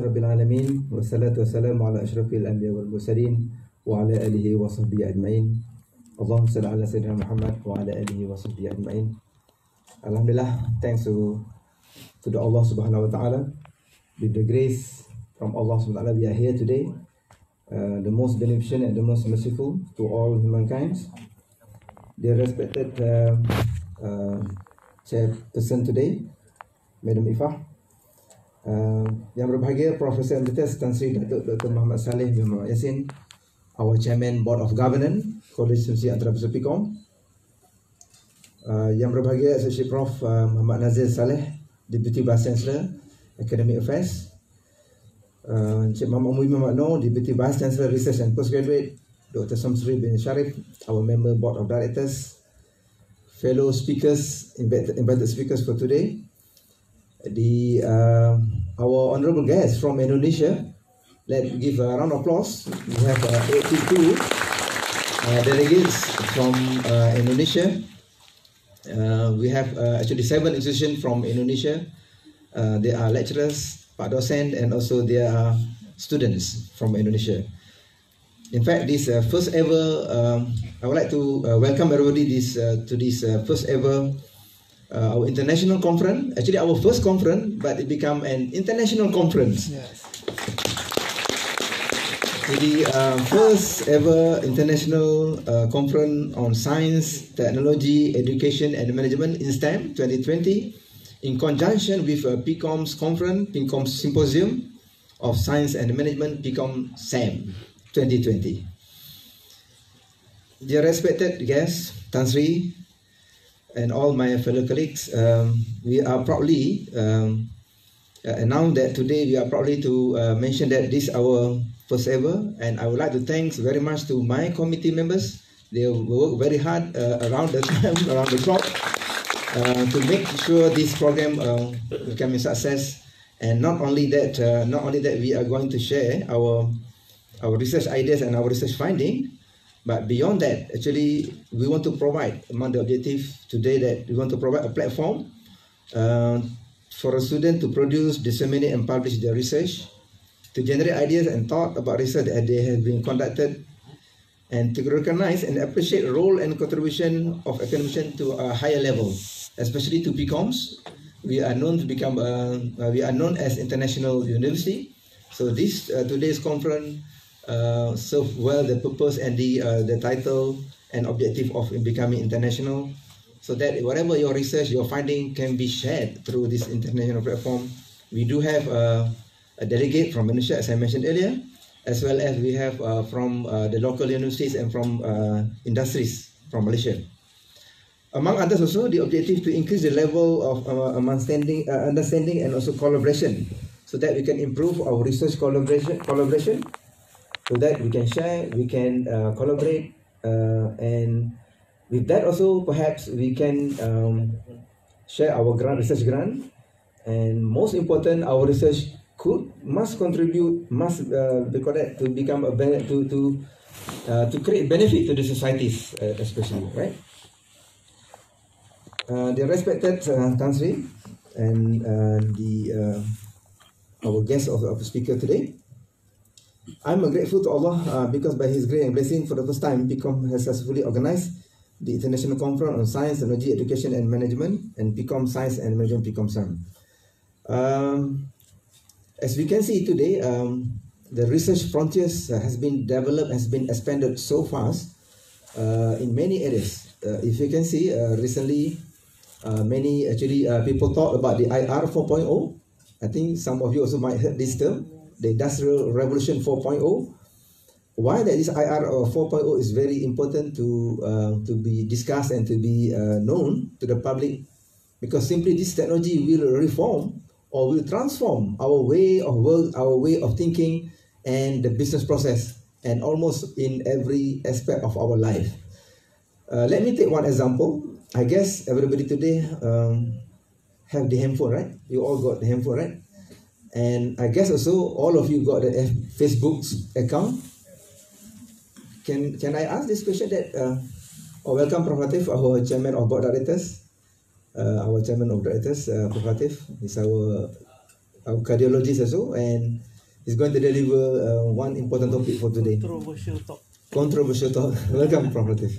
Rabbil Alamin, wassalatu wassalamu ala ashrafil anbiya wal mursalin wa ala alihi wa sahbihi ajma'in. Allahumma salli ala sayyidina Muhammad wa ala alihi wa sahbihi ajma'in. Alhamdulillah, thanks to the Allah subhanahu wa ta'ala. With the grace from Allah subhanahu wa ta'ala, we are here today, the most beneficent and the most merciful to all humankind. The respected chairperson today, Madam Ifah, yang berbahagia Profesor Emeritus Tan Sri Datuk Dr. Muhammad Saleh bin Muhammad Yassin, our Chairman Board of Governance, College Universiti Antarabangsa PICOM, yang berbahagia Associate Prof Muhammad Nazir Saleh, Deputy Vice Chancellor Academic Affairs, Encik Muhammad Muhyiddin Muhammad Noor, Deputy Vice Chancellor Research and Postgraduate, Dr. Samsuri bin Sharif, our Member Board of Directors, fellow speakers, invited speakers for today, our honourable guests from Indonesia. Let's give a round of applause. We have 82 delegates from Indonesia. We have actually 7 institutions from Indonesia. They are lecturers, Pak Dosen, and also there are students from Indonesia. In fact, this first ever, I would like to welcome everybody to this first ever our international conference. Actually, our first conference, but it became an international conference. Yes. The first ever international conference on science, technology, education, and management InSTEM 2020, in conjunction with a PICOMS conference, PICOMS Symposium of Science and Management, PICOMSAM 2020. Dear respected guests, Tan Sri, and all my fellow colleagues, we are proudly announced that today we are proudly to mention that this is our first ever, and I would like to thank very much to my committee members. They work very hard around the time, around the clock, to make sure this program become a success. And not only that, we are going to share our research ideas and our research finding. But beyond that, actually, we want to provide, among the objectives today, that we want to provide a platform for a student to produce, disseminate, and publish their research, to generate ideas and thought about research that they have been conducted, and to recognize and appreciate the role and contribution of academicians to a higher level, especially to PICOMS. We are known to become, we are known as international university. So this today's conference serve well the purpose and the title and objective of becoming international, so that whatever your research, your finding can be shared through this international platform. We do have a delegate from Malaysia, as I mentioned earlier, as well as we have from the local universities and from industries from Malaysia. Among others also, the objective to increase the level of understanding and also collaboration, so that we can improve our research collaboration, so that we can share, we can collaborate, and with that also perhaps we can share our research grant, and most important, our research must contribute, to become a to create benefit to the societies, especially, right? The respected Tan Sri and our guest of the speaker today, I'm grateful to Allah because by His grace and blessing, for the first time, PICOM has successfully organized the International Conference on Science, Technology, Education and Management, and PICOM Science and Management PICOMSAM. As we can see today, the research frontiers has been developed, has been expanded so fast in many areas. If you can see, recently, many people talk about the IR 4.0. I think some of you also might heard this term, the Industrial Revolution 4.0. Why that this IR 4.0 is very important to be discussed and to be known to the public, because simply this technology will reform or will transform our way of work, our way of thinking, and the business process, and almost in every aspect of our life. Let me take one example. I guess everybody today have the handphone, right? You all got the handphone, right? And I guess also all of you got the Facebook account. Can I ask this question that, welcome Prof. Latif, our Chairman of Board Directors. Our Chairman of Directors, Prof. Latif, is our our cardiologist also, and he's going to deliver one important topic for today. Controversial talk. Controversial talk. Welcome, Prof. Latif.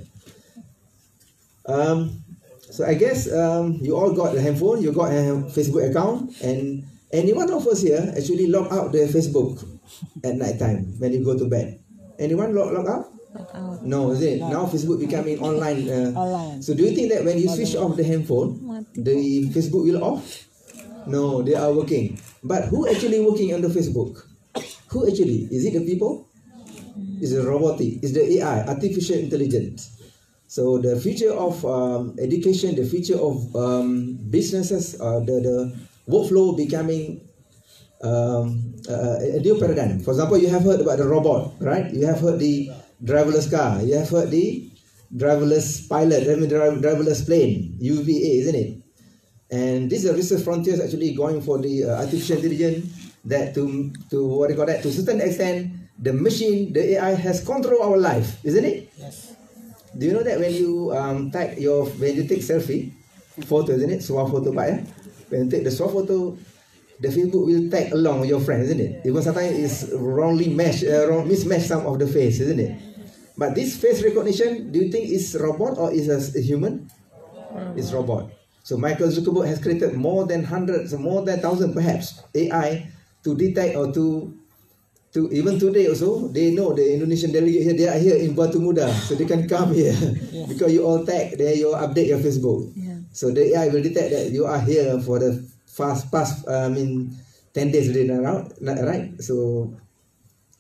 So I guess you all got a handphone, you got a Facebook account, and any one of us here actually log out the Facebook at night time when you go to bed. Anyone log out? No, is it? Now Facebook becoming online. Online. So do you think that when you switch off the handphone, the Facebook will off? No, they are working. But who actually working on the Facebook? Who actually? Is it the people? Is it robotic? Is the AI, artificial intelligence? So the future of education, the future of businesses, the workflow becoming a new paradigm. For example, you have heard about the robot, right? You have heard the driverless car. You have heard the driverless pilot, driverless plane, UVA, isn't it? And these are research frontiers actually going for the artificial intelligence that to what do you call that? To a certain extent, the machine, the AI has control our life, isn't it? Yes. Do you know that when you when you take selfie photo, isn't it? Swap photo, Pak, when you take the swap photo, the Facebook will tag along your friend, isn't it? Even sometimes it's wrongly mismatch some of the face, isn't it? But this face recognition, do you think is robot or is a human? It's robot. So Michael Zuckerberg has created more than hundreds, more than 1,000 perhaps AI to detect or to even today also, they know the Indonesian delegate here, they are here in Batu Muda, so they can come here. Yes. Because you all tag, there you update your Facebook. Yeah. So the AI will detect that you are here for the past 10 days right? So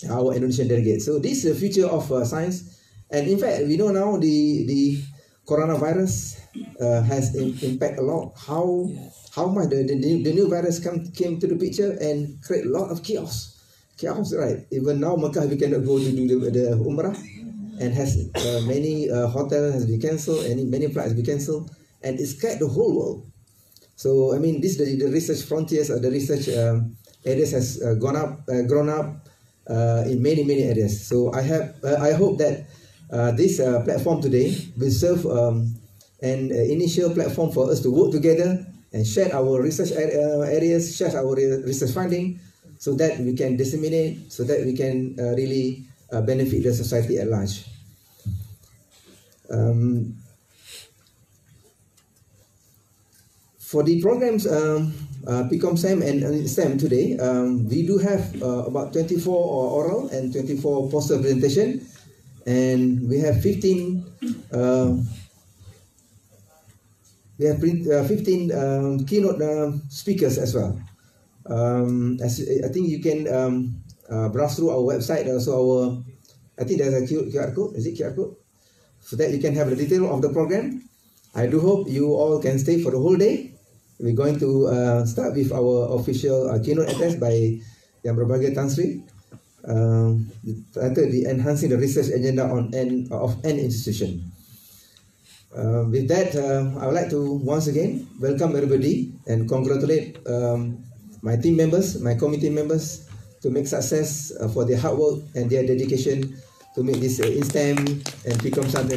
our Indonesian delegate. So this is the future of science, and in fact we know now the coronavirus has impact a lot. How much the new virus came to the picture and create a lot of chaos, right? Even now Makkah we cannot go to do the Umrah, and has many hotels has been cancelled, and many flights been cancelled, and it scared the whole world. So I mean, this the research frontiers or the research areas has grown up in many areas. So I hope that this platform today will serve an initial platform for us to work together and share our research areas, share our research finding, so that we can disseminate, so that we can really benefit the society at large. For the programs PICOMSAM and InSTEM today, we do have about 24 oral and 24 poster presentation, and we have 15 keynote speakers as well. As I think you can browse through our website, also I think there's a QR code. Is it QR code? So that you can have the detail of the program. I do hope you all can stay for the whole day. We're going to start with our official keynote address by Yang Berbahagia Tan Sri, titled the Enhancing the Research Agenda of an Institution. With that, I would like to once again welcome everybody and congratulate my team members, my committee members, to make success for their hard work and their dedication to make this InSTEM and PICOMSAM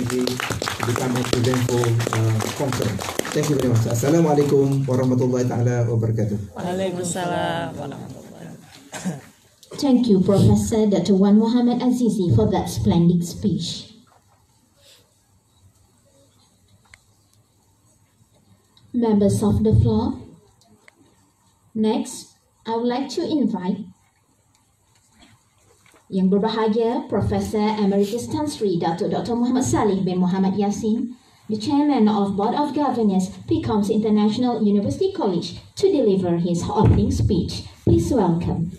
become a eventful conference. Thank you very much. Assalamualaikum warahmatullahi taala wabarakatuh. Waalaikumsalam warahmatullahi wabarakatuh. Thank you, Professor Dr. Wan Muhammad Azizi, for that splendid speech. Members of the floor, next, I would like to invite Yang Berbahagia Professor Emeritus Tan Sri Dr. Muhammad Salih bin Muhammad Yassin, the Chairman of Board of Governors, PICOMS International University College, to deliver his opening speech. Please welcome.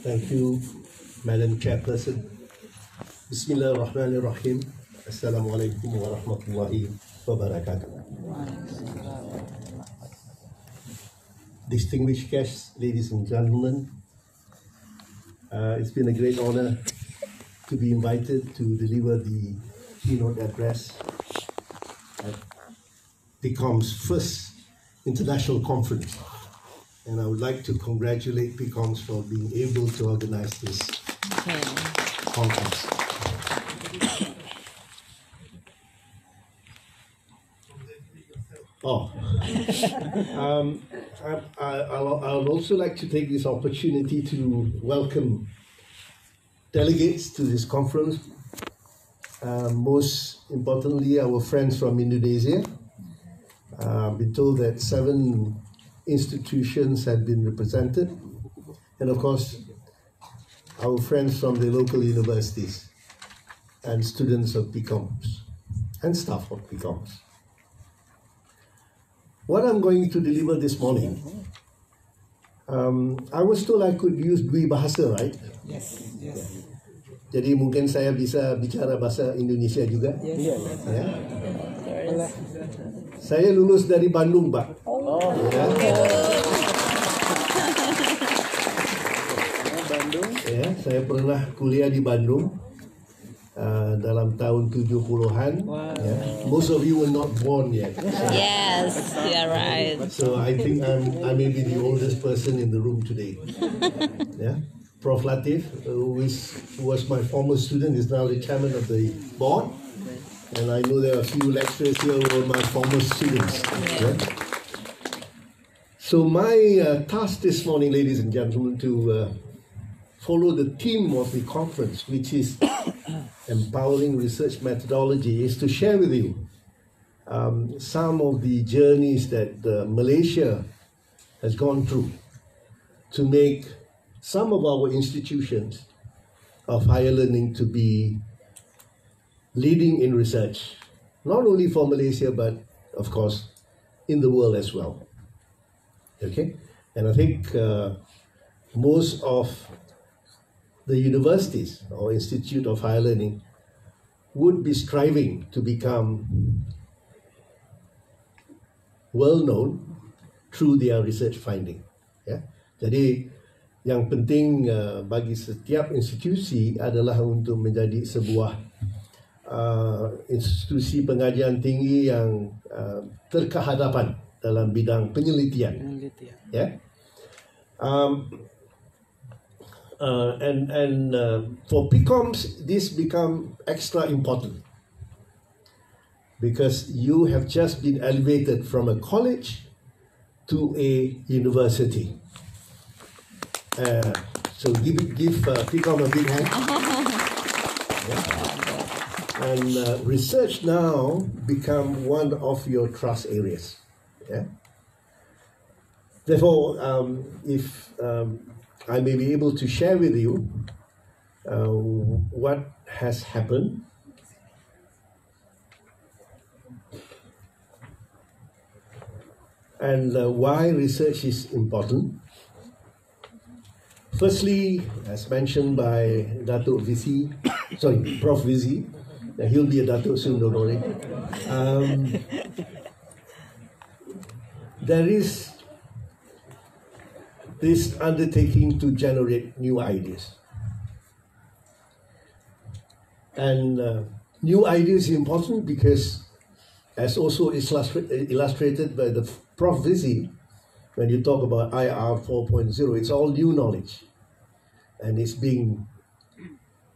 Thank you, Madam Chairperson. Bismillahirrahmanirrahim. Assalamualaikum warahmatullahi wabarakatuh. Distinguished guests, ladies and gentlemen, it's been a great honor to be invited to deliver the keynote address PICOMS' first international conference. And I would like to congratulate PICOMS for being able to organize this conference. Oh, I'll also like to take this opportunity to welcome delegates to this conference. Most importantly, our friends from Indonesia. I've been told that 7 institutions have been represented, and of course, our friends from the local universities and students of PICOMS and staff of PICOMS. What I'm going to deliver this morning, I was told I could use dua bahasa, right? Yes. Yes. Jadi mungkin saya bisa bicara bahasa Indonesia juga. Yes. Ya. Saya lulus dari Bandung, Pak. Ya. Bandung. Ya, saya pernah kuliah di Bandung dalam tahun 70-an. Wow. Ya. Most of you were not born yet. Yes, you're right. So I think I may be the oldest person in the room today. Yeah. Prof. Latif, who was my former student, is now the chairman of the board. And I know there are a few lecturers here who are my former students. Yeah. So my task this morning, ladies and gentlemen, to follow the theme of the conference, which is empowering research methodology, is to share with you some of the journeys that Malaysia has gone through to make some of our institutions of higher learning to be leading in research, not only for Malaysia, but of course in the world as well. Okay? And I think most of the universities or Institute of Higher Learning would be striving to become well known through their research finding. Yeah? Jadi yang penting bagi setiap institusi adalah untuk menjadi sebuah institusi pengajian tinggi yang terkehadapan dalam bidang penelitian. Yeah? And for PICOMS, this become extra important because you have just been elevated from a college to a university. So give PICOM a big hand. Yeah. And research now become one of your trust areas. Yeah. Therefore, if I may be able to share with you what has happened and why research is important. Firstly, as mentioned by Datuk Visi, Prof. Visi, he'll be a Datuk soon, don't worry. There is this undertaking to generate new ideas. And new ideas is important because, as also illustrated by the Prof. Visi, when you talk about IR 4.0, it's all new knowledge. And it's being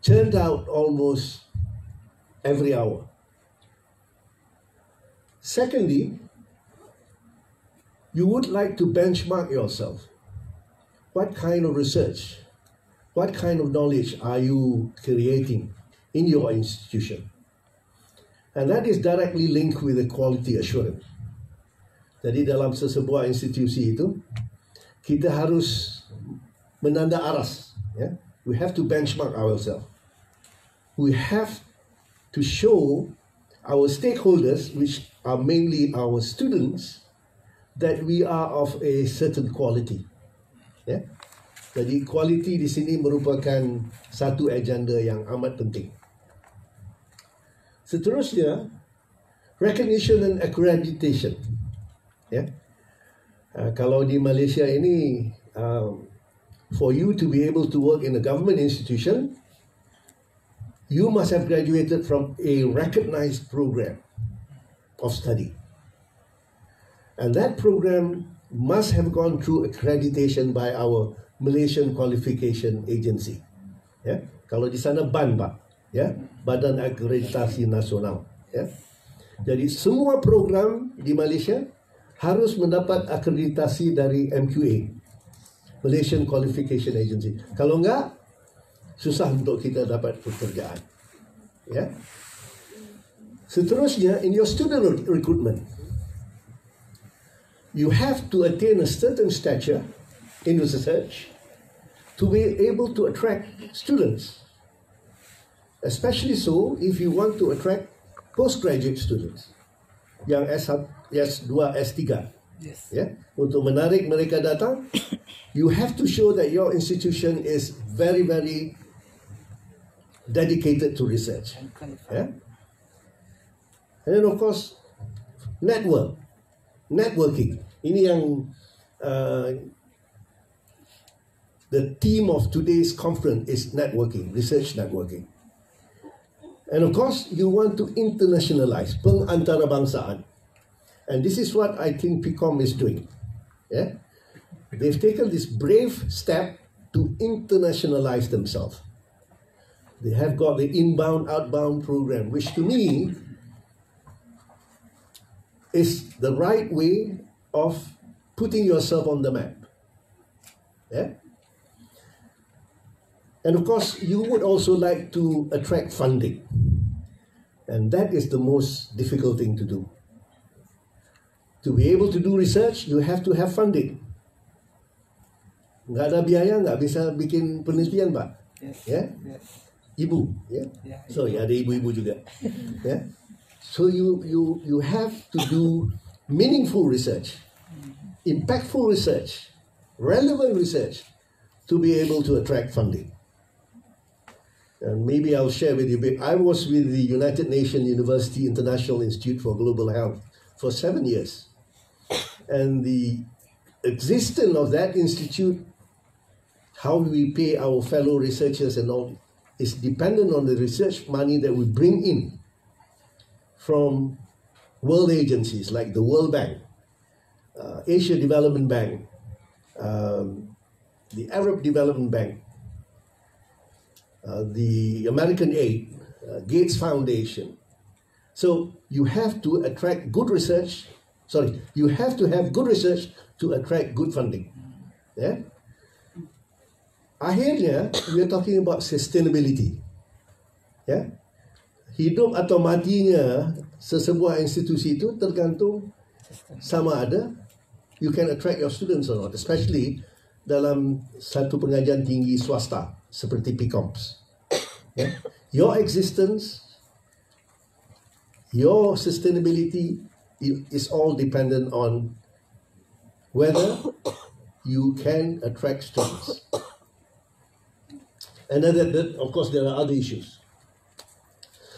churned out almost every hour. Secondly, you would like to benchmark yourself. What kind of research, what kind of knowledge are you creating in your institution? And that is directly linked with the quality assurance. Jadi dalam sesebuah institusi itu, kita harus menanda aras. Yeah? We have to benchmark ourselves. We have to show our stakeholders, which are mainly our students, that we are of a certain quality. Yeah? Jadi quality di sini merupakan satu agenda yang amat penting. Seterusnya, recognition and accreditation. Yeah? Kalau di Malaysia ini, for you to be able to work in a government institution, you must have graduated from a recognized program. of study. And that program must have gone through accreditation by our Malaysian Qualification Agency. Ya, kalau di sana BAN, Pak, ya, Badan Akreditasi Nasional. Ya. Jadi semua program di Malaysia harus mendapat akreditasi dari MQA, Malaysian Qualification Agency. Kalau enggak, susah untuk kita dapat pekerjaan. Ya. Seterusnya, in your student recruitment, you have to attain a certain stature in research to be able to attract students. Especially so if you want to attract postgraduate students yang S1, S2, S3. Yes. Ya, untuk menarik mereka datang, you have to show that your institution is very, very dedicated to research. Yeah? And then of course, networking. Ini yang the theme of today's conference is networking, research networking. And of course, you want to internationalize, pengantarabangsaan. And this is what I think PICOM is doing. Yeah? They've taken this brave step to internationalize themselves. They have got the inbound, outbound program, which to me is the right way of putting yourself on the map. Yeah? And of course, you would also like to attract funding. And that is the most difficult thing to do. To be able to do research, you have to have funding. Nggak ada biaya, nggak bisa bikin penelitian, Pak. Yes. Yeah? Yes. Ibu, ya. Yeah. So ya, ada ibu-ibu juga. Yeah? So you have to do meaningful research, impactful research, relevant research to be able to attract funding. And maybe I'll share with you a bit. I was with the United Nations University International Institute for Global Health for 7 years. And the existence of that institute, how we pay our fellow researchers and all, is dependent on the research money that we bring in from world agencies like the World Bank, Asia Development Bank, the Arab Development Bank, the American Aid, Gates Foundation. So you have to attract good research. Sorry, you have to have good research to attract good funding. Yeah. Akhirnya, we are talking about sustainability. Yeah. Hidup atau matinya sesebuah institusi itu tergantung sama ada you can attract your students or not, especially dalam satu pengajian tinggi swasta seperti PICOMS. Yeah? Your existence, your sustainability is all dependent on whether you can attract students. And then, of course, there are other issues.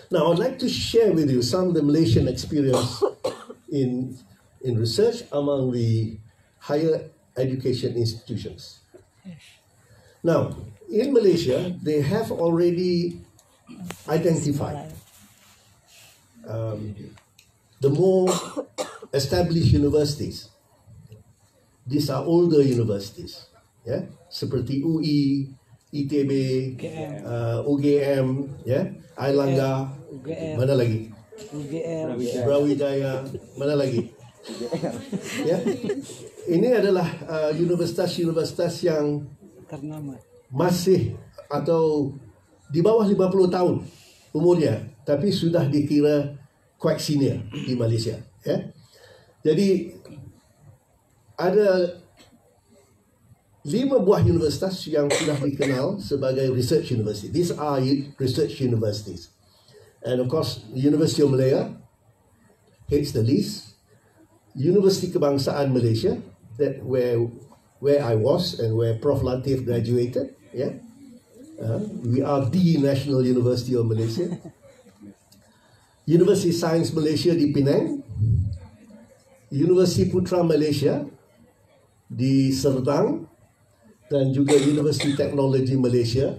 Now, I'd like to share with you some of the Malaysian experience in research among the higher education institutions. Now, in Malaysia, they have already identified the more established universities. These are older universities, yeah, seperti UI, ITB, UGM, yeah, Airlangga, mana lagi? Brawijaya, mana lagi? Ya, ini adalah universitas-universitas yang masih atau di bawah 50 tahun umurnya, tapi sudah dikira quite senior di Malaysia. Ya, jadi ada 5 buah universitas yang sudah dikenal sebagai research university. These are research universities. And of course, University of Malaya heads the list. University Kebangsaan Malaysia, that where I was and where Prof Latif graduated. Yeah, we are the National University of Malaysia. University Science Malaysia di Penang, University Putra Malaysia di Serdang, dan juga University Technology Malaysia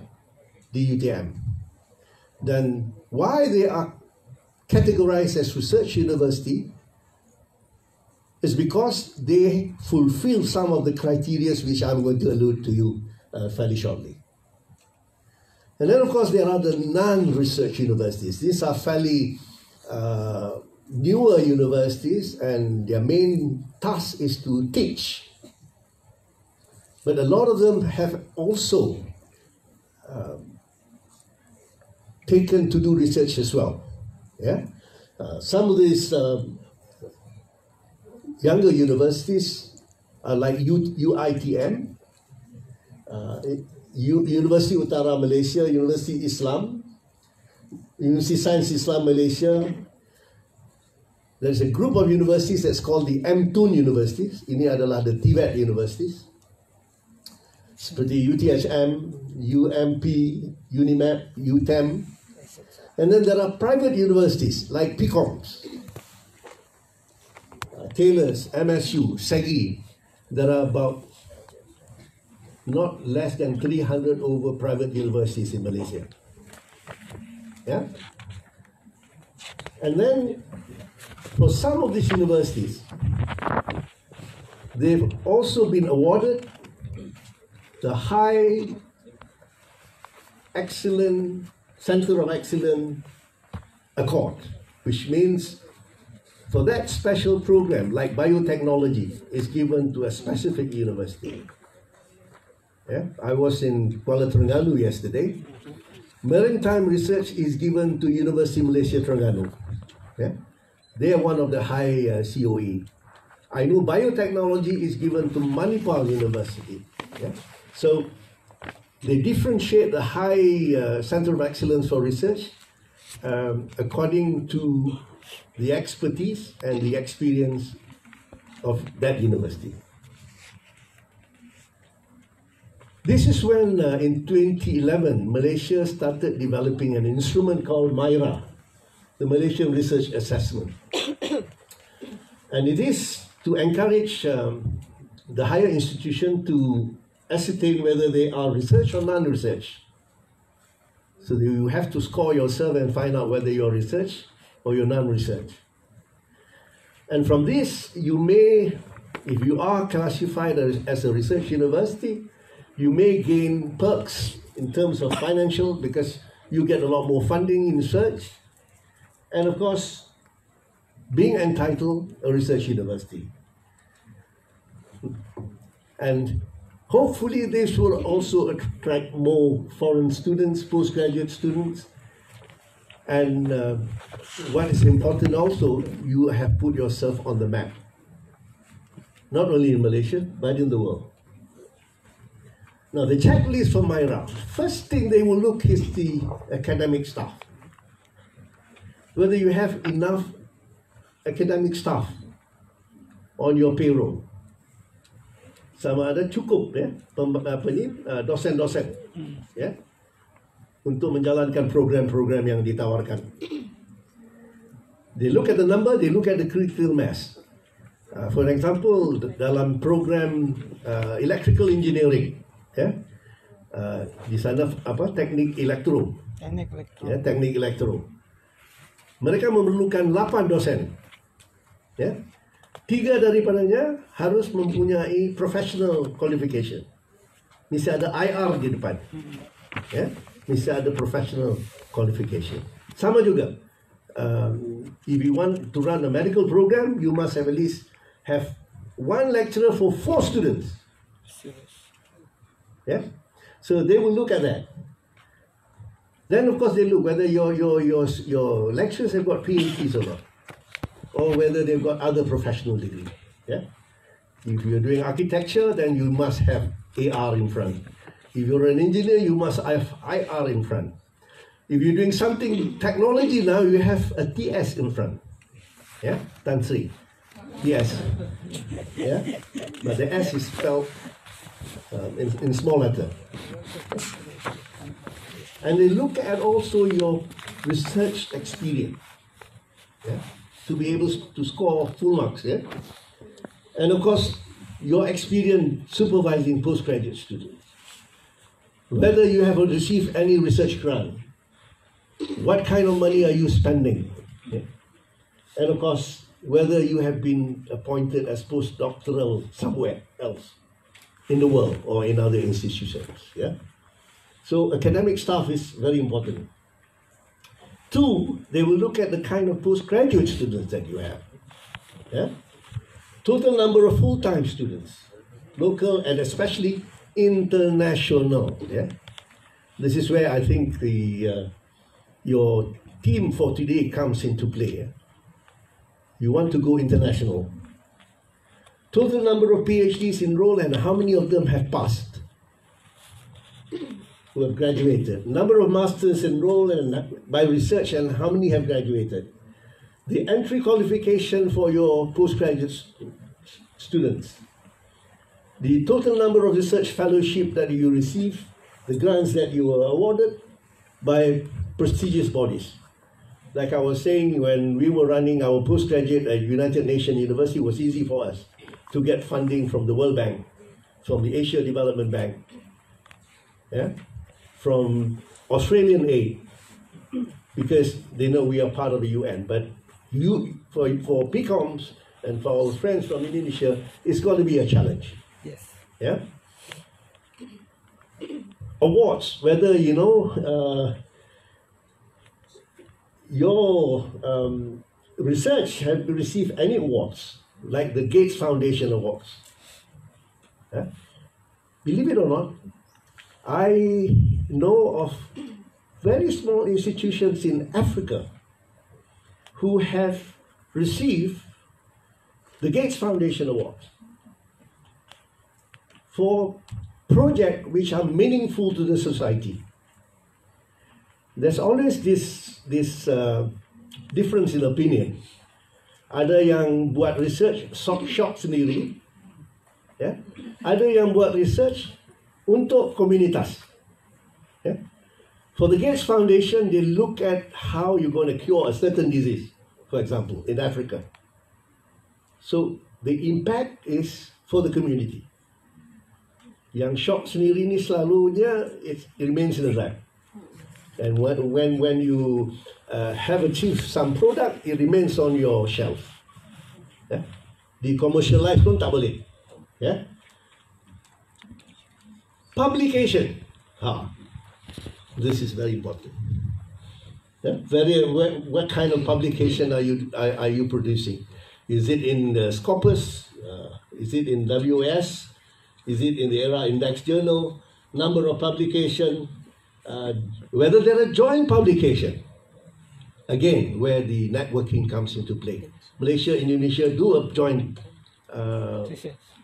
di UTM. Dan why they are categorized as research university is because they fulfill some of the criteria which I'm going to allude to you fairly shortly. And then, of course, there are the non-research universities. These are fairly newer universities, and their main task is to teach. But a lot of them have also taken to do research as well. Yeah, some of these younger universities are like UITM, University Utara Malaysia, University Islam, University Sains Islam Malaysia. There's a group of universities that's called the MTUN universities. Ini adalah the TVET universities. Seperti UTHM, UMP, UNIMAP, UTEM. And then there are private universities like PICOMS, Taylor's, MSU, SEGI. There are about not less than 300 over private universities in Malaysia. Yeah? And then for some of these universities, they've also been awarded the High Excellent Center of Excellence Accord, which means for that special program, like biotechnology, is given to a specific university. Yeah? I was in Kuala Terengganu yesterday. Maritime research is given to University Malaysia Terengganu. Yeah? They are one of the high COE. I know biotechnology is given to Manipal University. Yeah? So they differentiate the high Center of Excellence for Research according to the expertise and the experience of that university. This is when in 2011, Malaysia started developing an instrument called MyRA, the Malaysian Research Assessment. And it is to encourage the higher institution to ascertain whether they are research or non-research. So you have to score yourself and find out whether you're research or you're non-research. And from this, you may, if you are classified as a research university, you may gain perks in terms of financial, because you get a lot more funding in research. And of course, being entitled a research university. And hopefully this will also attract more foreign students, postgraduate students. And what is important also, you have put yourself on the map. Not only in Malaysia, but in the world. Now the checklist for MyRA, first thing they will look is the academic staff. Whether you have enough academic staff on your payroll. Sama ada cukup ya, dosen-dosen ya, untuk menjalankan program-program yang ditawarkan. They look at the number, they look at the critical mass. For example, dalam program electrical engineering, ya, di sana apa, teknik elektro. Ya, teknik elektro. Mereka memerlukan 8 dosen. Ya. 3 daripadanya harus mempunyai professional qualification. Mesti ada IR di depan. Ya. Mesti ada professional qualification. Sama juga, if you want to run a medical program, you must have at least have 1 lecturer for 4 students. Yeah, so they will look at that. Then of course they look whether your lecturers have got PhDs or not, or whether they've got other professional degrees. Yeah, if you're doing architecture, then you must have AR in front. If you're an engineer, you must have IR in front. If you're doing something technology now, you have a TS in front. Yeah, Tan Sri, TS. Yeah, but the S is spelled in small letter. And they look at also your research experience, yeah, to be able to score full marks. Yeah? And of course, your experience supervising postgraduate students. Whether you have received any research grant, what kind of money are you spending? Okay. And of course, whether you have been appointed as postdoctoral somewhere else in the world or in other institutions. Yeah. So academic staff is very important. Two, they will look at the kind of postgraduate students that you have. Yeah? Total number of full-time students, local and especially international. Yeah? This is where I think your theme for today comes into play. Yeah? You want to go international. Total number of PhDs enrolled and how many of them have passed, who have graduated. Number of masters enrolled and by research and how many have graduated. The entry qualification for your postgraduate students. The total number of research fellowship that you receive, the grants that you were awarded by prestigious bodies. Like I was saying, when we were running our postgraduate at United Nations University, it was easy for us to get funding from the World Bank, from the Asia Development Bank, yeah? From Australian aid, because they know we are part of the UN. But for PICOMS and for our friends from Indonesia, it's got to be a challenge. Yes. Yeah. Awards, whether your research have received any awards, like the Gates Foundation Awards. Yeah? Believe it or not, I know of very small institutions in Africa who have received the Gates Foundation Award for projects which are meaningful to the society. There's always this difference in opinion. Ada yang buat research shop sendiri, ya. Ada yang buat research untuk komunitas. Yeah? For the Gates Foundation, they look at how you're going to cure a certain disease, for example, in Africa. So the impact is for the community. Yang shop sendiri ni selalunya it remains in the lab. And when you have achieved some product, it remains on your shelf. Yeah? Di commercialize pun tak boleh. Yeah? Publication. This is very important. Yeah? What kind of publication are you producing? Is it in the Scopus? Is it in WS? Is it in the Era Index Journal? Number of publication? Whether there are joint publication. Again, where the networking comes into play. Malaysia, Indonesia do a joint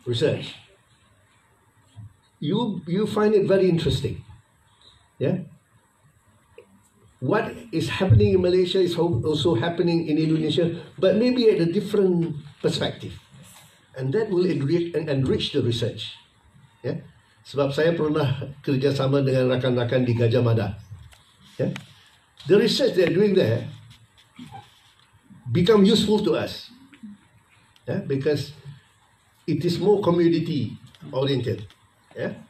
research. You find it very interesting. Yeah? What is happening in Malaysia is also happening in Indonesia, but maybe at a different perspective. And that will enrich the research. Yeah? Sebab saya pernah kerjasama dengan rakan-rakan di Gajah Mada. Yeah? The research they're doing there become useful to us. Yeah? Because it is more community oriented. Yeah?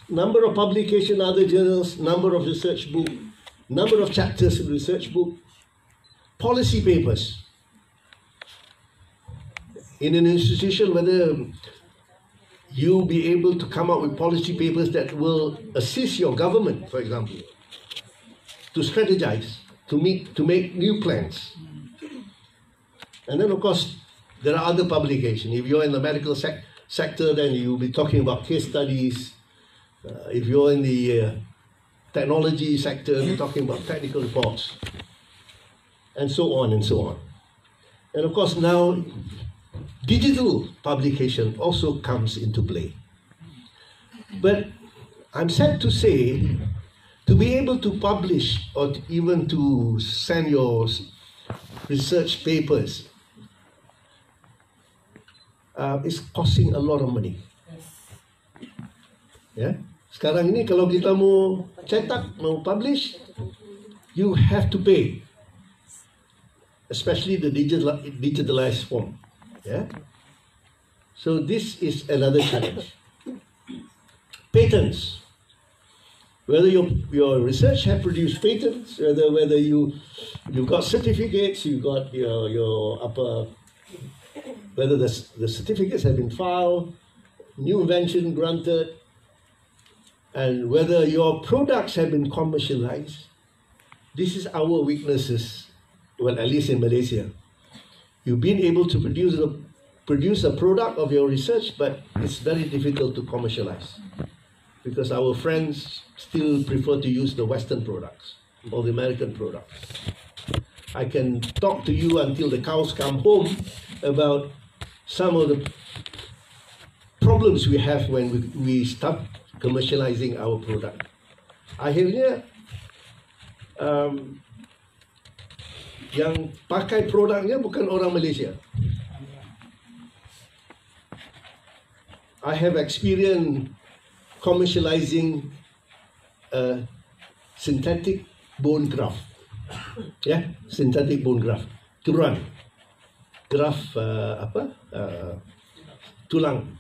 Number of publication, other journals, number of research book, number of chapters in research book, policy papers. In an institution, whether you be able to come up with policy papers that will assist your government, for example, to strategize, to make new plans. And then, of course, there are other publications. If you're in the medical sector, then you'll be talking about case studies. If you're in the technology sector, you're talking about technical reports, and so on and so on. And of course, now digital publication also comes into play. But I'm sad to say, to be able to publish or even to send your research papers is costing a lot of money. Yeah? Sekarang ini kalau kita mau cetak, mau publish, you have to pay, especially the digitalized form. Yeah? So this is another challenge. Patents. Whether your research have produced patents, whether you You've got certificates, you've got your upper, whether the certificates have been filed, new invention granted, and whether your products have been commercialized. This is our weaknesses, well, at least in Malaysia. You've been able to produce a product of your research, but it's very difficult to commercialize because our friends still prefer to use the Western products or the American products. I can talk to you until the cows come home about some of the problems we have when we start commercializing our product. Akhirnya, yang pakai produknya bukan orang Malaysia. I have experience commercializing synthetic bone graft. Yeah, synthetic bone graft. Tulang. Graft tulang.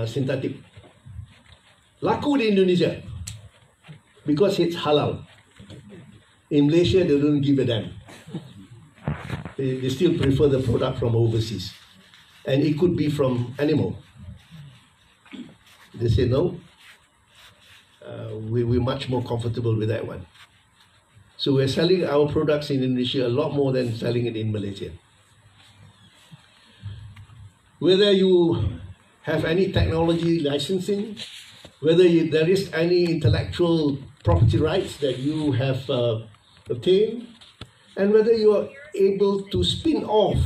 Synthetic. Laku di Indonesia because it's halal. In Malaysia, they don't give a damn. They still prefer the product from overseas. And it could be from animal. They say no. We're much more comfortable with that one. So we're selling our products in Indonesia a lot more than selling it in Malaysia. Whether you have any technology licensing, whether there is any intellectual property rights that you have obtained, and whether you are able to spin off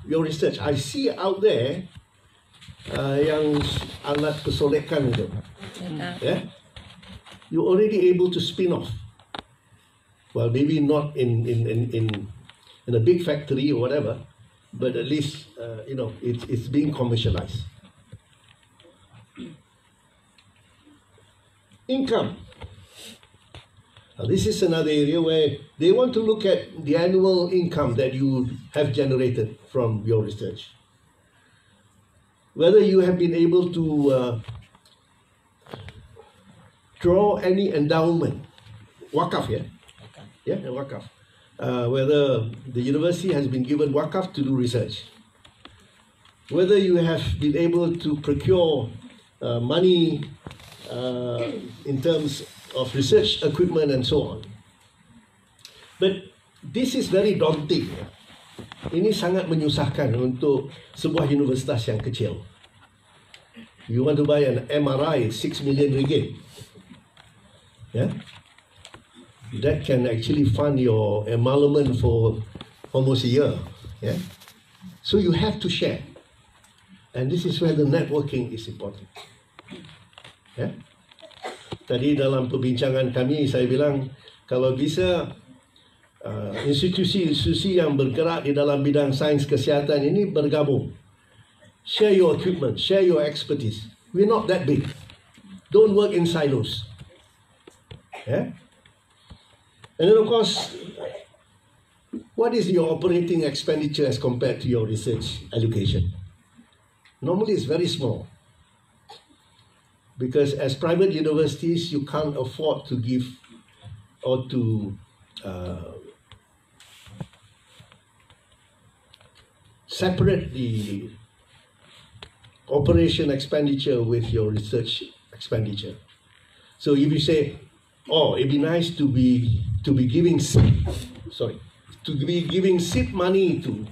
your research. I see out there yang alat kesolekan itu. Yeah? You're already able to spin off. Well, maybe not in a big factory or whatever, but at least it's being commercialized. Income. Now, this is another area where they want to look at the annual income that you have generated from your research. Whether you have been able to draw any endowment, wakaf, yeah? Yeah, wakaf. Whether the university has been given wakaf to do research. Whether you have been able to procure money in terms of research equipment and so on. But this is very daunting. Ini sangat menyusahkan untuk sebuah universitas yang kecil. You want to buy an MRI, 6 million ringgit. Yeah? That can actually fund your emolument for almost a year. Yeah? So you have to share. And this is where the networking is important. Yeah? Tadi dalam perbincangan kami, saya bilang kalau bisa institusi-institusi yang bergerak di dalam bidang sains kesihatan ini bergabung. Share your equipment, share your expertise. We're not that big. Don't work in silos. Yeah? And then of course, what is your operating expenditure as compared to your research allocation? Normally it's very small. Because as private universities, you can't afford to give or to separate the operation expenditure with your research expenditure. So if you say, oh, it'd be nice to be giving seed money to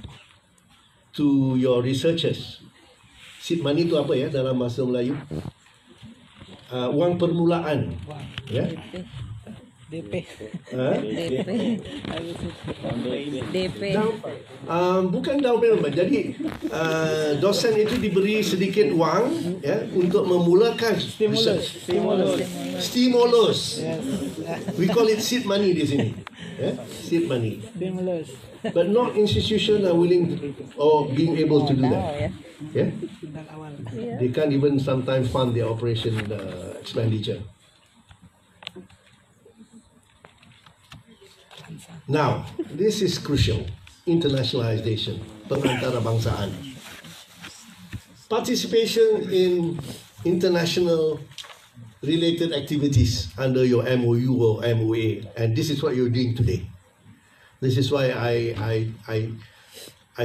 your researchers. Seed money itu apa ya dalam bahasa Melayu? Uang permulaan, ya? DP. Bukan down payment. Jadi dosen itu diberi sedikit uang, ya, untuk memulakan research. Stimulus. We call it seed money di sini. Yeah? Seed money. But not institutions are willing or being able to do that. Yeah? They can't even sometimes fund their operation expenditure. Now, this is crucial. Internationalization, related activities under your MOU or MOA, and this is what you're doing today. This is why I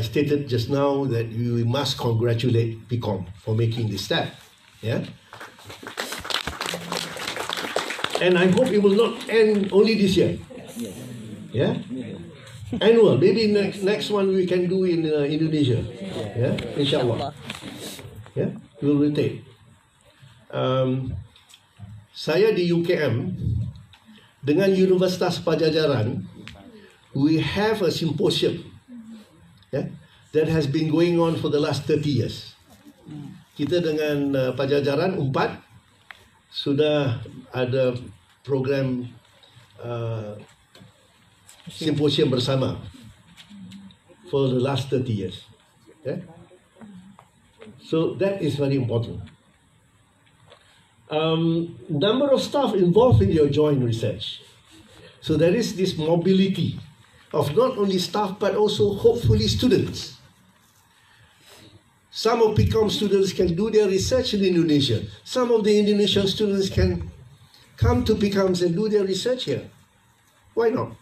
stated just now that we must congratulate PICOM for making this step. Yeah. And I hope it will not end only this year. Yeah. Annual, maybe next one we can do in Indonesia. Yeah, inshallah. Yeah, we'll rotate. Saya di UKM dengan Universitas Perjalanan, we have a symposium, yeah, that has been going on for the last 30 years. Kita dengan Perjalanan 4 sudah ada program symposium bersama for the last 30 years. Yeah? So that is very important. Number of staff involved in your joint research. So there is this mobility of not only staff but also hopefully students. Some of PICOM students can do their research in Indonesia. Some of the Indonesian students can come to PICOMS and do their research here. Why not?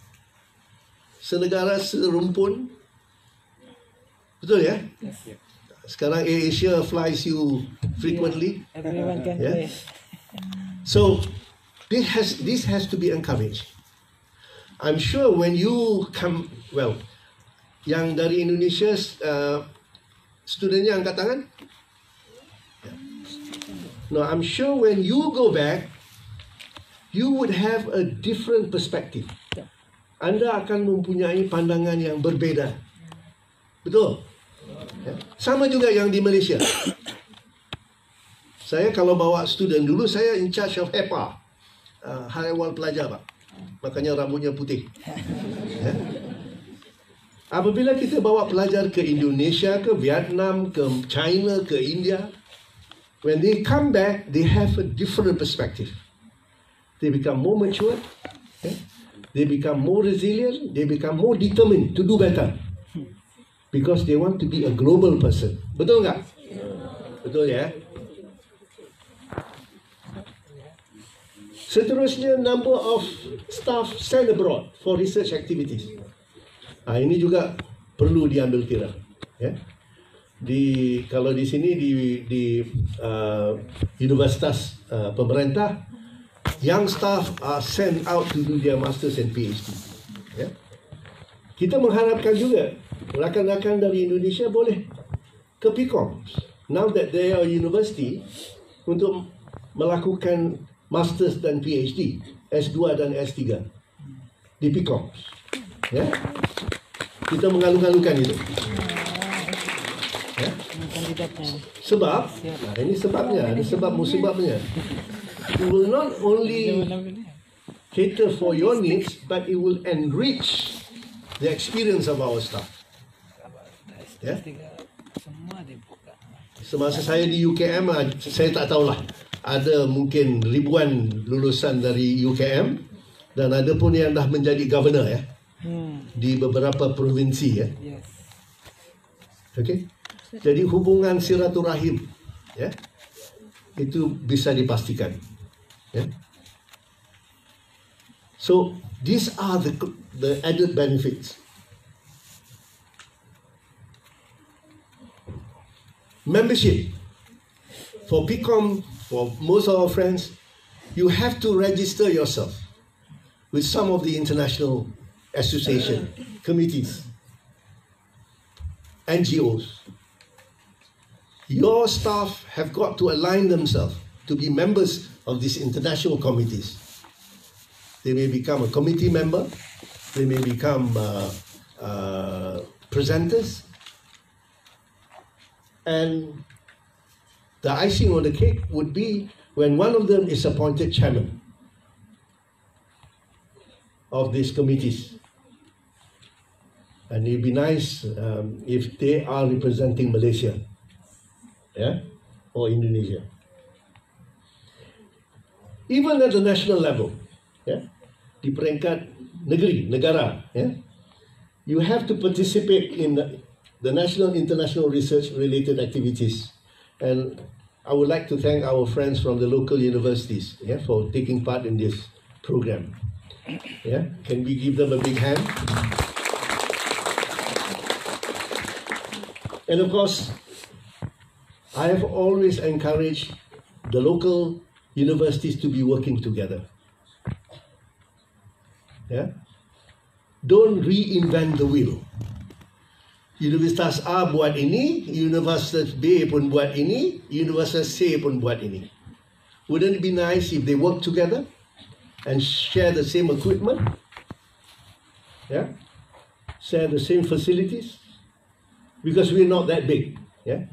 Senegara, serumpun. Betul ya? Sekarang AirAsia flies you frequently. Everyone can Yeah. play. So this has to be encouraged. I'm sure when you come, well, yang dari Indonesia studentnya angkat tangan. No, I'm sure when you go back, you would have a different perspective. Anda akan mempunyai pandangan yang berbeza. Betul? Ya. Sama juga yang di Malaysia. Saya kalau bawa student, dulu saya in charge of HEPA, High Awal Pelajar, Pak. Makanya rambutnya putih. Ya. Apabila kita bawa pelajar ke Indonesia, ke Vietnam, ke China, ke India, when they come back, they have a different perspective. They become more mature, okay? They become more resilient, they become more determined to do better. Because they want to be a global person. Betul nggak? Betul ya? Seterusnya, number of staff sent abroad for research activities. Ini juga perlu diambil kira. Ya? Kalau di sini di Universitas pemerintah, young staff are sent out to do their masters and PhD. Ya? Kita mengharapkan juga rakan-rakan dari Indonesia boleh ke PICOMS now that they are university untuk melakukan masters dan PhD, S2 dan S3 di PICOMS. Ya? Kita mengalu-alukan itu. Ya? Sebab, ini sebabnya, ada sebab musibabnya. It will not only cater for your needs, but it will enrich the experience of our staff. Ya? Semasa saya di UKM, saya tak tahulah. Ada mungkin ribuan lulusan dari UKM dan ada pun yang dah menjadi governor ya. Di beberapa provinsi ya. Okay? Jadi hubungan silaturahim ya, itu bisa dipastikan. Ya. So these are the added benefits. Membership for PICOM, for most of our friends, you have to register yourself with some of the international association, committees, NGOs. Your staff have got to align themselves to be members of these international committees. They may become a committee member, they may become presenters, and the icing on the cake would be when one of them is appointed chairman of these committees. And it'd be nice if they are representing Malaysia, yeah, or Indonesia. Even at the national level, yeah, di peringkat negeri, negara, yeah, you have to participate in the national international research related activities. And I would like to thank our friends from the local universities, yeah, for taking part in this program. Yeah, can we give them a big hand? And of course, I have always encouraged the local universities to be working together. Yeah? Don't reinvent the wheel. Universitas A buat ini, Universitas B pun buat ini, Universitas C pun buat ini. Wouldn't it be nice if they work together and share the same equipment? Yeah? Share the same facilities? Because we're not that big. Yeah?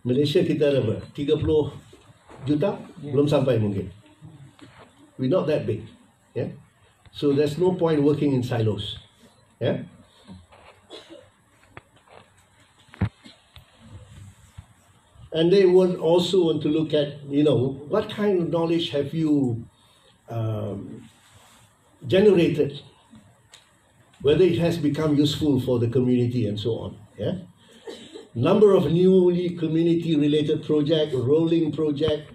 Malaysia kita ada berapa? 30 juta? Belum sampai mungkin. We're not that big. Yeah? So there's no point working in silos. Yeah? And they would also want to look at, what kind of knowledge have you generated, whether it has become useful for the community and so on. Yeah? Number of newly community-related project, rolling project,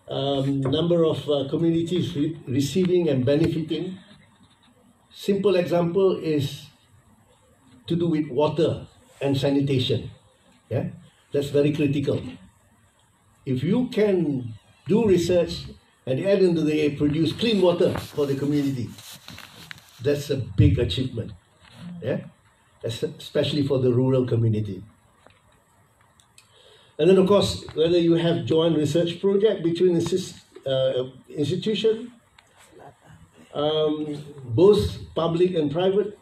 number of communities receiving and benefiting. Simple example is to do with water and sanitation. Yeah? That's very critical. If you can do research and at the end of the day produce clean water for the community, that's a big achievement. Yeah? Especially for the rural community. And then of course, whether you have joint research project between institutions, both public and private,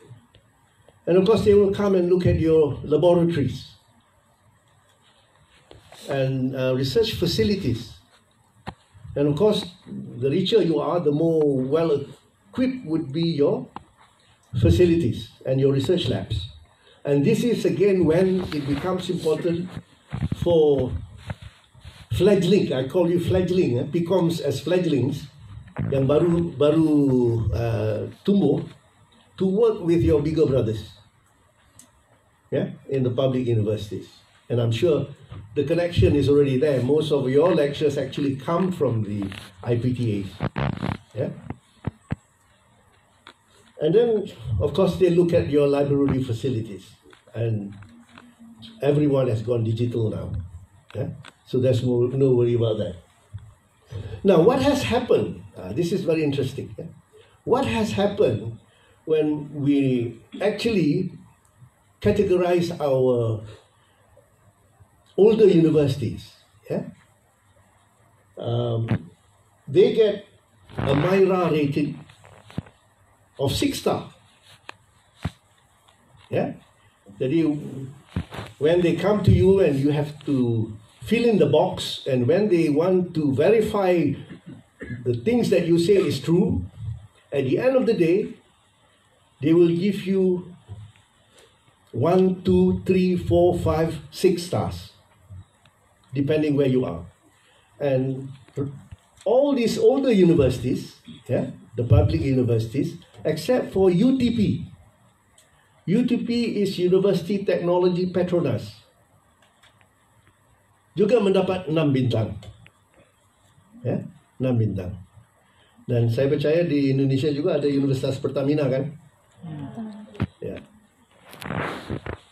and of course they will come and look at your laboratories and research facilities. And of course, the richer you are, the more well equipped would be your facilities and your research labs. And this is again when it becomes important for fledgling, I call you fledgling, PICOMS as fledglings, yang baru tumbuh, to work with your bigger brothers, yeah, in the public universities. And I'm sure the connection is already there. Most of your lectures actually come from the IPTAs. Yeah? And then, of course, they look at your library facilities. And everyone has gone digital now. Yeah? So there's no worry about that. Now, what has happened? This is very interesting. Yeah? What has happened when we actually categorize our older universities? Yeah? They get a MIRA rating of 6-star. Yeah? That when they come to you and you have to fill in the box, and when they want to verify the things that you say is true, at the end of the day, they will give you 1, 2, 3, 4, 5, 6 stars, depending where you are. And all these older universities, yeah, the public universities, except for UTP. UTP is University Technology Petronas, juga mendapat 6 bintang. Ya, 6 bintang. Dan saya percaya di Indonesia juga ada Universitas Pertamina kan? Ya.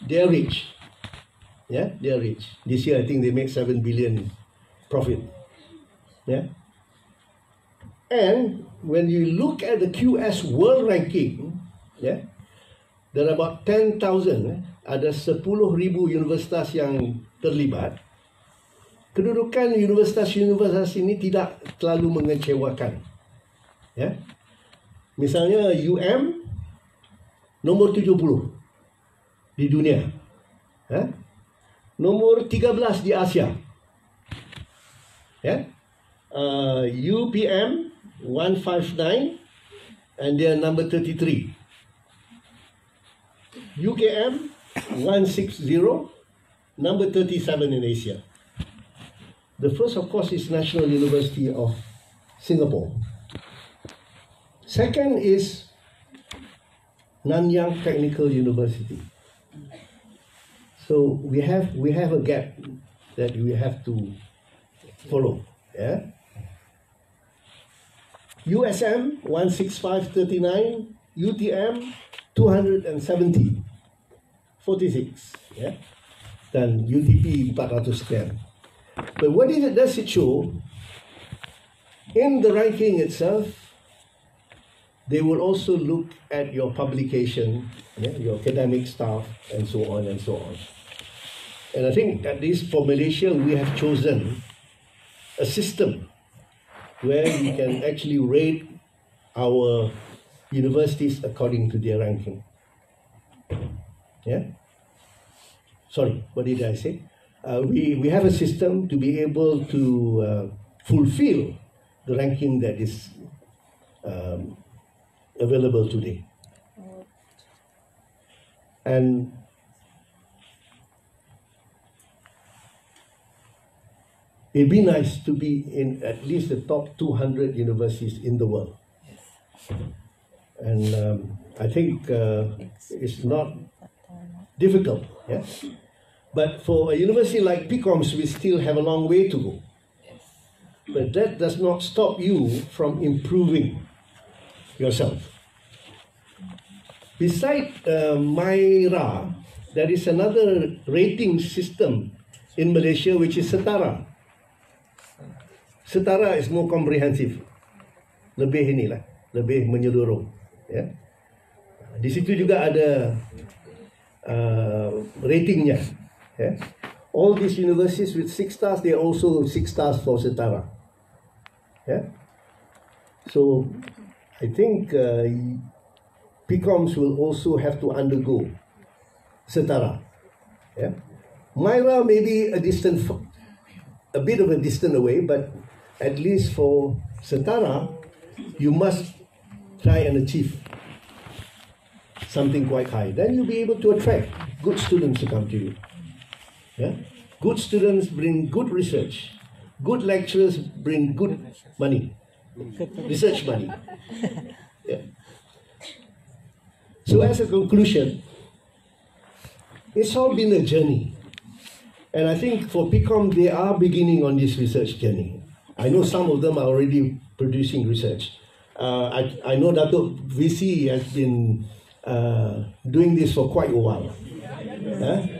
They are rich. Yeah, they are rich. This year I think they make 7 billion profit. Yeah. And when you look at the QS world ranking, yeah, there are about 10,000, ada 10,000 universitas yang terlibat. Kedudukan universitas-universitas ini tidak terlalu mengecewakan. Ya. Misalnya UM nomor 70 di dunia. Ya. Nomor 13 di Asia. Ya. UPM 159 and they are number 33. UKM 160, number 37 in Asia. The first, of course, is National University of Singapore. Second is Nanyang Technical University. So we have a gap that we have to follow. Yeah. USM 16539, UTM 270, 46. Yeah. Dan UTP 400 sekian. But what does it show? In the ranking itself, they will also look at your publication, your academic staff, and so on and so on. And I think at least for Malaysia, we have chosen a system where we can actually rate our universities according to their ranking. Yeah? Sorry, what did I say? We have a system to be able to fulfill the ranking that is available today. And it'd be nice to be in at least the top 200 universities in the world. And I think it's not difficult. Yeah? But for a university like PICOMS, we still have a long way to go. But that does not stop you from improving yourself. Besides MyRA, there is another rating system in Malaysia which is Setara. Setara is more comprehensive. Lebih inilah, lebih menyeluruh. Ya. Di situ juga ada ratingnya. Yeah. All these universities with 6 stars, they are also 6 stars for Setara. Yeah. So I think PICOMS will also have to undergo Setara. Yeah. MyRA may be a bit of a distant away, but at least for Setara, you must try and achieve something quite high. Then you'll be able to attract good students to come to you. Yeah? Good students bring good research. Good lecturers bring good money. Research money. Yeah. So as a conclusion, it's all been a journey. And I think for PICOM, they are beginning on this research journey. I know some of them are already producing research. I know Datuk VC has been doing this for quite a while.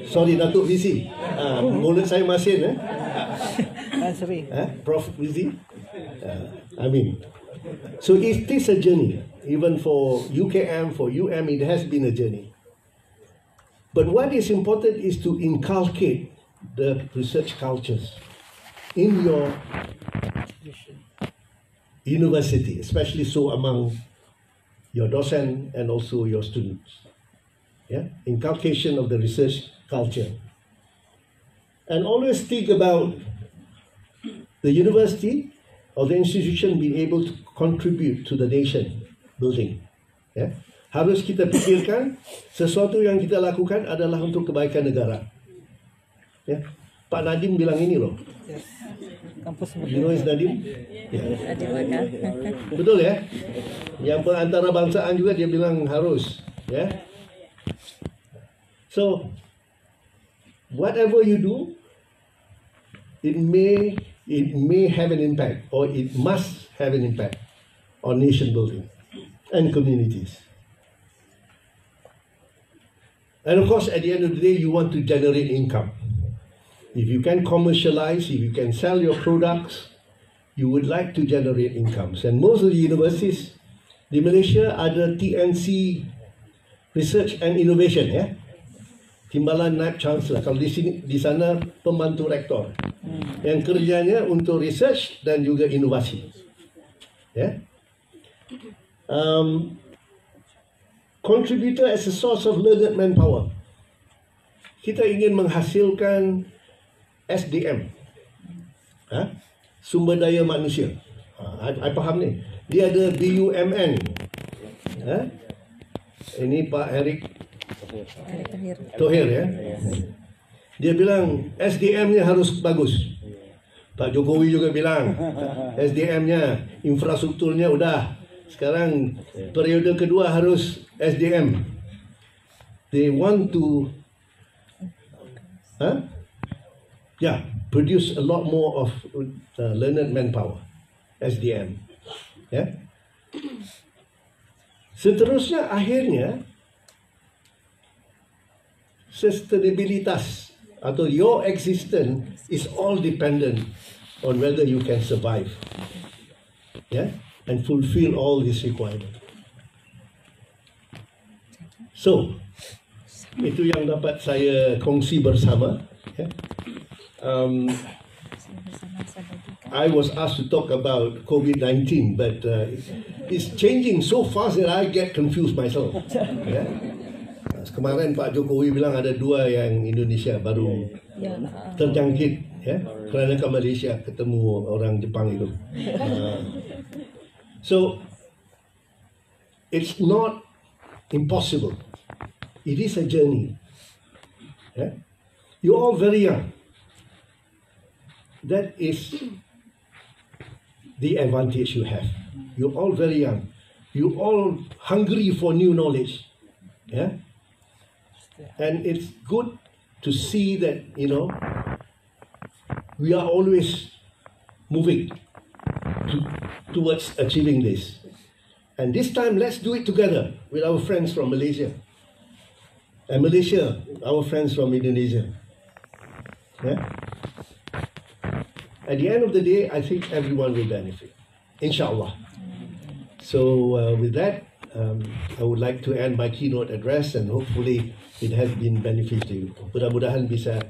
Sorry, Datuk VC. Mulut saya masin. Prof VC. So it is a journey. Even for UKM, for UM, it has been a journey. But what is important is to inculcate the research cultures in your university, especially so among your docent and also your students. Yeah? Inculcation of the research culture. And always think about the university or the institution being able to contribute to the nation building. Yeah? Harus kita pikirkan sesuatu yang kita lakukan adalah untuk kebaikan negara. Yeah? Pak Nadim bilang ini loh. Yes. Kampus. You know his Nadim? Yeah. Betul ya? Yang perantara bangsaan juga dia bilang harus. Ya? So, whatever you do, it may have an impact, or it must have an impact on nation building and communities. And of course, at the end of the day, you want to generate income. If you can commercialize, if you can sell your products, you would like to generate incomes. And most of the universities di Malaysia ada TNC Research and Innovation, ya. Timbalan Naib Chancellor. Kalau di sini, di sana pembantu rektor yang kerjanya untuk research dan juga inovasi. Ya. Contributor as a source of learned manpower. Kita ingin menghasilkan SDM, sumber daya manusia. I faham ni. Dia ada BUMN. Ini Pak Erick Thohir, ya. Dia bilang SDM-nya harus bagus. Pak Jokowi juga bilang SDM-nya, infrastrukturnya udah. Sekarang periode kedua harus SDM. They want to produce a lot more of learned manpower, SDM. Ya. Seterusnya akhirnya sustainabilitas atau your existence is all dependent on whether you can survive, and fulfill all these requirements. So, itu yang dapat saya kongsi bersama. I was asked to talk about COVID-19, but it's changing so fast that I get confused myself. Kemarin Pak Jokowi bilang ada 2 yang Indonesia baru terjangkit, kerana ke Malaysia ketemu orang Jepang itu. So it's not impossible. It is a journey. You're all very young. That is the advantage you have. You're all very young. You're all hungry for new knowledge. And it's good to see that, we are always moving towards achieving this. And this time, let's do it together with our friends from Malaysia. And Malaysia, our friends from Indonesia. At the end of the day, I think everyone will benefit. Inshallah. So with that, I would like to end my keynote address, and hopefully it has been beneficial. Mudah-mudahan bisa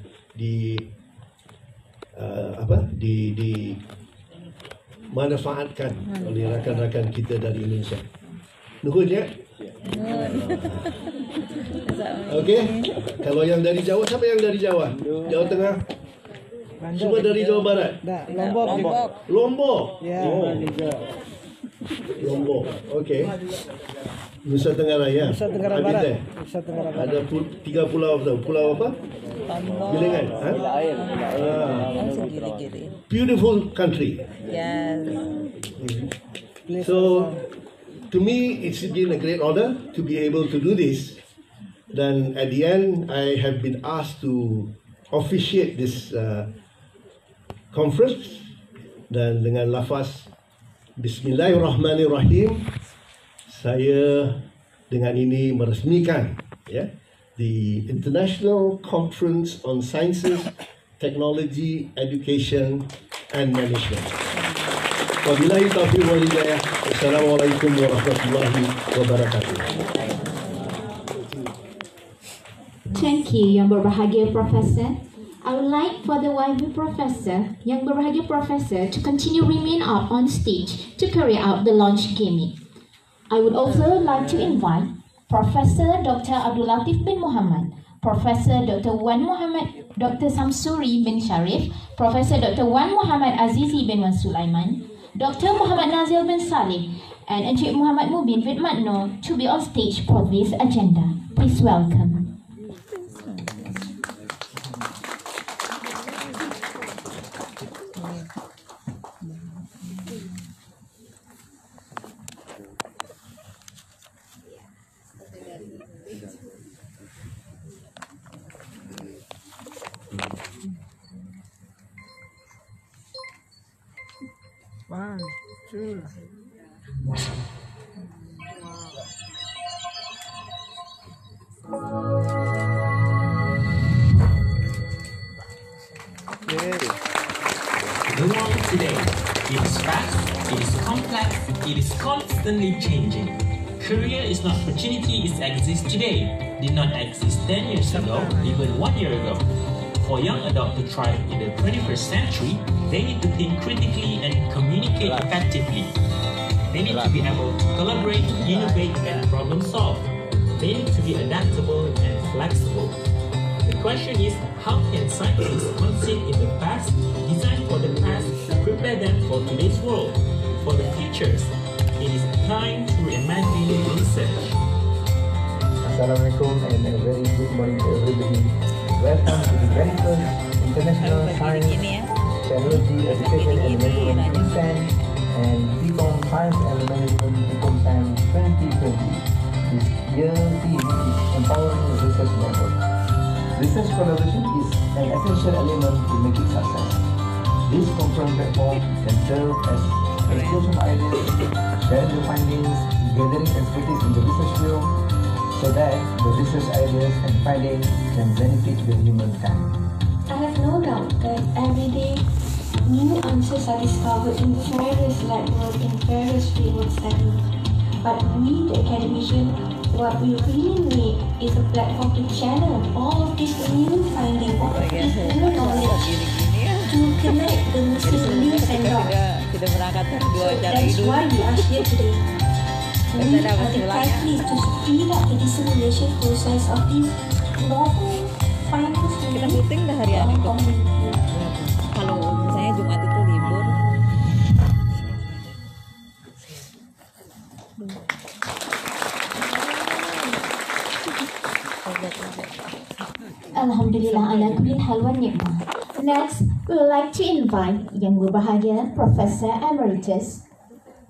manfaatkan oleh rakan-rakan kita dari Indonesia. Nuhun ya. Okey. Kalau yang dari Jawa, siapa yang dari Jawa? Jawa Tengah. Semua dari Jawa Barat. Lombok. Lombok. Ya. Lombok. Okey. Nusa Tenggara ya. Nusa Tenggara Barat. Nusa Tenggara Barat. Ada 3 pulau, pulau apa? Gilingan. Beautiful country. Yes. So, to me, it's been a great honor to be able to do this. Then at the end, I have been asked to officiate this conference. Dan dengan lafaz Bismillahirrahmanirrahim, saya dengan ini meresmikan the International Conference on Sciences, Technology, Education and Management. Wabillahi taufiq wal hidayah. Assalamualaikum warahmatullahi wabarakatuh. Thank you, Yang Berbahagia Professor. I would like for the YB Professor, Yang Berbahagia Professor, to continue remain up on stage to carry out the launch gimmick. I would also like to invite Professor Dr. Abdul Latif bin Muhammad, Professor Dr. Wan Muhammad, Dr. Samsuri bin Sharif, Professor Dr. Wan Muhammad Azizi bin Wan Sulaiman, Dr. Muhammad Nazil bin Salih, and Encik Muhammad Mubin bin Matno to be on stage for this agenda. Please welcome. One, two. The world today, it is fast, it is complex, it is constantly changing. Career is not opportunity, it exists today. Did not exist 10 years ago, even 1 year ago. For young adults to thrive in the 21st century, they need to think critically and communicate effectively. They need to be able to collaborate, innovate, and problem solve. They need to be adaptable and flexible. The question is, how can scientists conceived in the past, design for the past, prepare them for today's world, for the futures? It is time to reimagine research. Assalamualaikum and a very good morning to everybody. Welcome to the very first International Science, Technology, Education and Management InSTEM and PICOMS Science and Management PICOMSAM 2020. This year theme is Empowering Research Network. Research collaboration is an essential element to make it success. This conference platform can serve as explosion of ideas, sharing the findings, gathering expertise in the research field, so that the research ideas and findings can benefit the humankind. I have no doubt that every day new answers are discovered in various lab work in various fields of study. But we, the academician, what we really need is a platform to channel all of these new findings, all of this new knowledge, to connect the missing links and dots. So that's why we are here today. We are the catalyst to speed up the dissemination process of these novel findings to our community. Kalau misalnya Jumat itu libur. Alhamdulillah ala kulli hal wa ni'mah. Next, we would like to invite Yang Berbahagia Professor Emeritus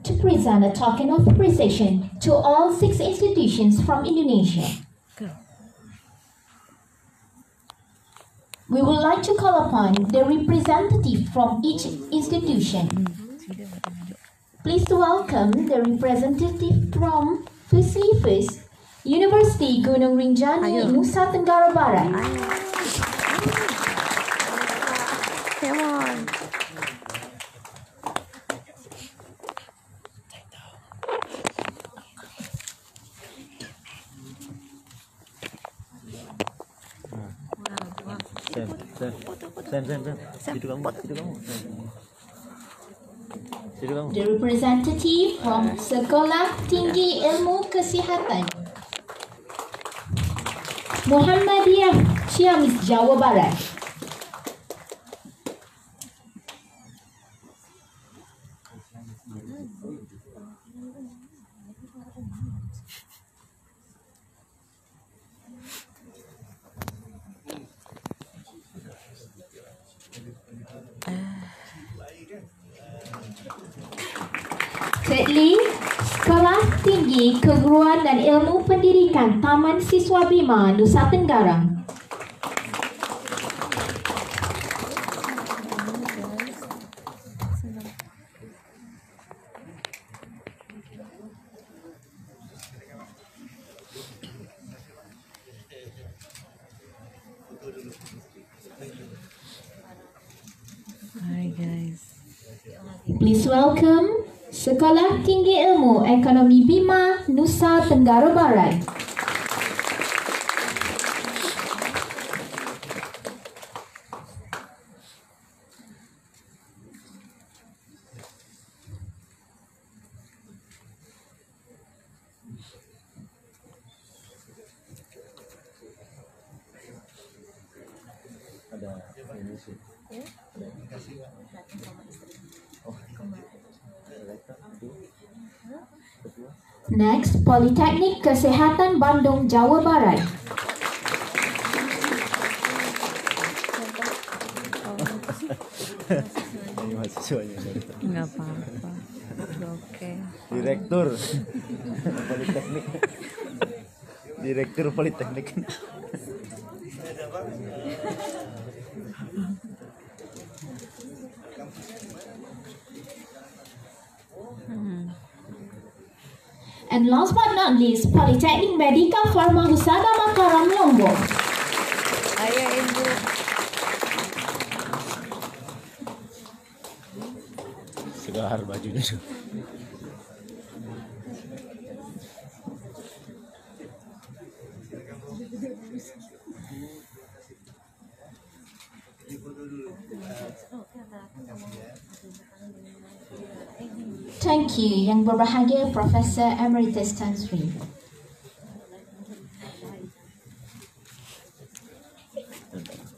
to present a token of appreciation to all 6 institutions from Indonesia. We would like to call upon the representative from each institution. Please welcome the representative from First University Gunung Rinjani, Nusa Tenggara Barat. Come on. The representative from Sekolah Tinggi Ilmu Kesihatan Muhammadiyah Ciamis, Jawa Barat. Thirdly, Sekolah Tinggi Keguruan dan Ilmu Pendidikan Taman Siswa Bima, Nusa Tenggara. Hi guys. Please welcome Sekolah Tinggi Ilmu Ekonomi Bima, Nusa Tenggara Barat. Next, Politeknik Kesehatan Bandung, Jawa Barat. Nggak apa-apa. Oke. Direktur Politeknik. Direktur Politeknik. And last but not least, Politeknik Medika Farma Husada Mataram, Lombok. Ayo Ibu. Segar bajunya. Thank you, Yang Berbahagia Profesor Emeritus Tan Sri.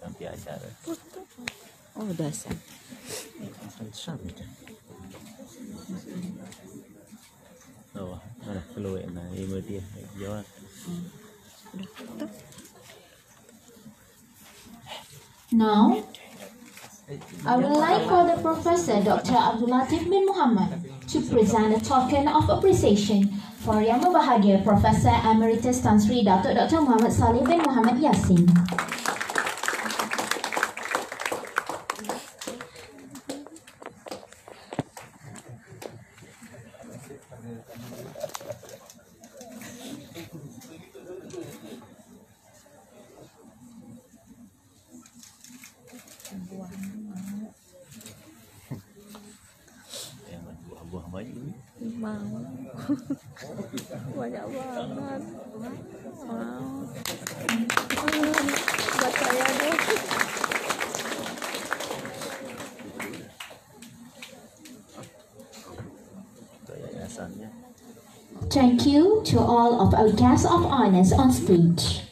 Nanti acara. Oh, dasar. Oh, mana keluar na imo dia. Jawab. Now, I would like for the Professor Dr. Abdul Latif bin Muhammad to present a token of appreciation for Yang Berbahagia Professor Emeritus Tan Sri Datuk Dr. Muhammad Saleh bin Muhammad Yassin. Mau. Banyak banget. Wow. Buat saya dong. Thank you to all of our guests of honors on stage.